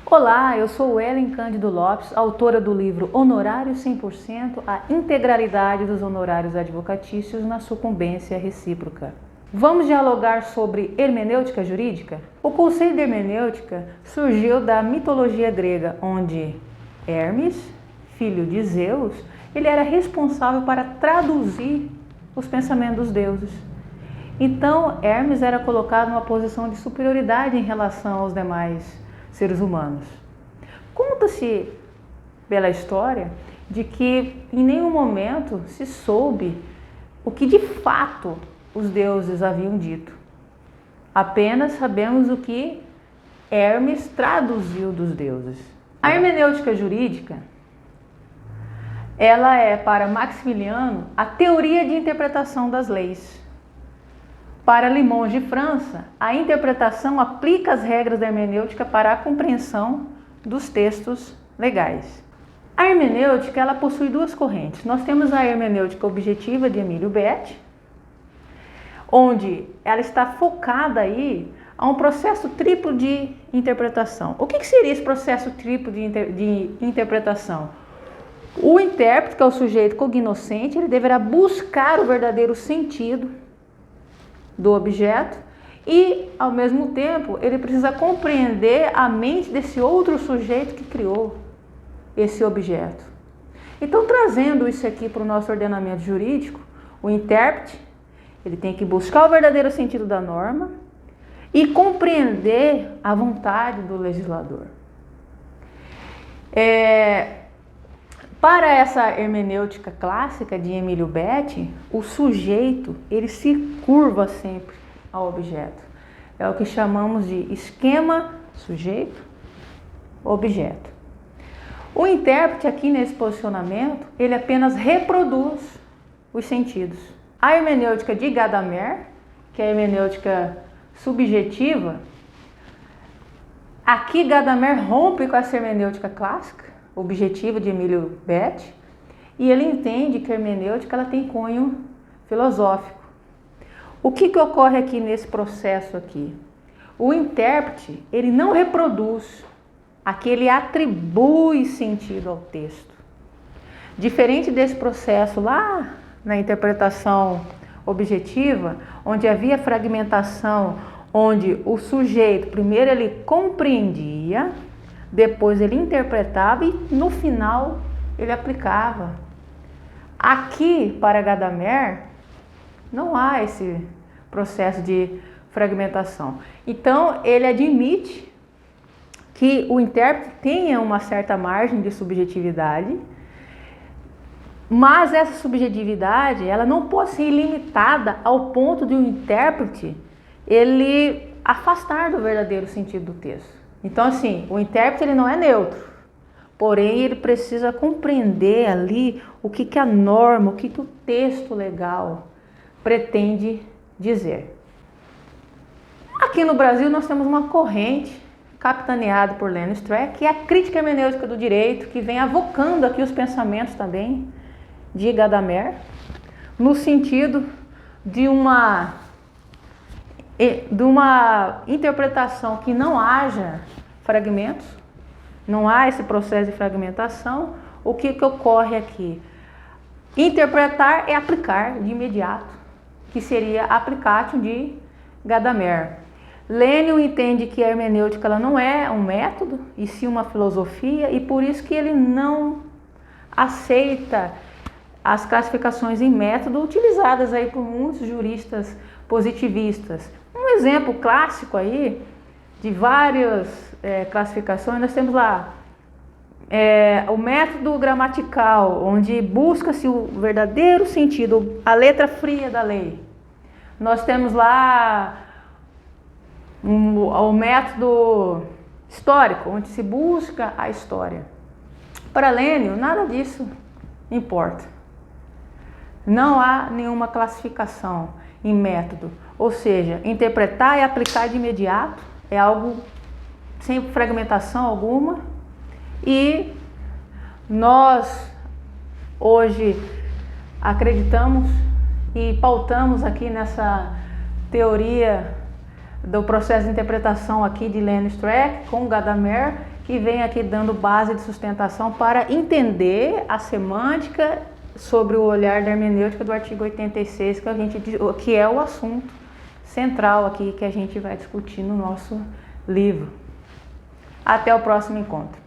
Olá, eu sou Ellen Cândido Lopes, autora do livro Honorários 100%, a integralidade dos honorários advocatícios na sucumbência recíproca. Vamos dialogar sobre hermenêutica jurídica? O conceito de hermenêutica surgiu da mitologia grega, onde Hermes, filho de Zeus, ele era responsável para traduzir os pensamentos dos deuses. Então, Hermes era colocado numa posição de superioridade em relação aos demais seres humanos. Conta-se pela história de que em nenhum momento se soube o que de fato os deuses haviam dito. Apenas sabemos o que Hermes traduziu dos deuses. A hermenêutica jurídica, ela é para Maximiliano a teoria de interpretação das leis. Para Limões de França, a interpretação aplica as regras da hermenêutica para a compreensão dos textos legais. A hermenêutica, ela possui duas correntes. Nós temos a hermenêutica objetiva de Emílio Betti, onde ela está focada aí a um processo triplo de interpretação. O que seria esse processo triplo de interpretação? O intérprete, que é o sujeito cognoscente, ele deverá buscar o verdadeiro sentido do objeto e, ao mesmo tempo, ele precisa compreender a mente desse outro sujeito que criou esse objeto. Então, trazendo isso aqui para o nosso ordenamento jurídico, o intérprete, ele tem que buscar o verdadeiro sentido da norma e compreender a vontade do legislador. Para essa hermenêutica clássica de Emílio Betti, o sujeito, ele se curva sempre ao objeto. É o que chamamos de esquema sujeito-objeto. O intérprete aqui nesse posicionamento, ele apenas reproduz os sentidos. A hermenêutica de Gadamer, que é a hermenêutica subjetiva, aqui Gadamer rompe com essa hermenêutica clássica, objetiva de Emílio Betti, e ele entende que a hermenêutica ela tem cunho filosófico. O que ocorre aqui nesse processo aqui? O intérprete, ele não reproduz, aqui ele atribui sentido ao texto. Diferente desse processo lá na interpretação objetiva, onde havia fragmentação, onde o sujeito, primeiro ele compreendia, depois ele interpretava e no final ele aplicava. Aqui, para Gadamer, não há esse processo de fragmentação. Então, ele admite que o intérprete tenha uma certa margem de subjetividade, mas essa subjetividade ela não pode ser ilimitada ao ponto de o intérprete ele afastar do verdadeiro sentido do texto. Então, assim, o intérprete ele não é neutro, porém ele precisa compreender ali o que a norma, o que o texto legal pretende dizer. Aqui no Brasil nós temos uma corrente capitaneada por Lênin Streck, que é a crítica hermenêutica do direito, que vem avocando aqui os pensamentos também de Gadamer, no sentido de uma interpretação que não haja fragmentos, não há esse processo de fragmentação. O que ocorre aqui? Interpretar é aplicar de imediato, que seria applicatio de Gadamer. Lênin entende que a hermenêutica ela não é um método, e sim uma filosofia, e por isso que ele não aceita as classificações em método utilizadas aí por muitos juristas positivistas. Um exemplo clássico aí de várias classificações, nós temos lá o método gramatical, onde busca-se o verdadeiro sentido, a letra fria da lei. Nós temos lá o método histórico, onde se busca a história. Para Lênin, nada disso importa. Não há nenhuma classificação em método, ou seja, interpretar e aplicar de imediato é algo sem fragmentação alguma, e nós hoje acreditamos e pautamos aqui nessa teoria do processo de interpretação aqui de Lênin Streck com Gadamer, que e vem aqui dando base de sustentação para entender a semântica sobre o olhar da hermenêutica do artigo 86, que é o assunto central aqui que a gente vai discutir no nosso livro. Até o próximo encontro.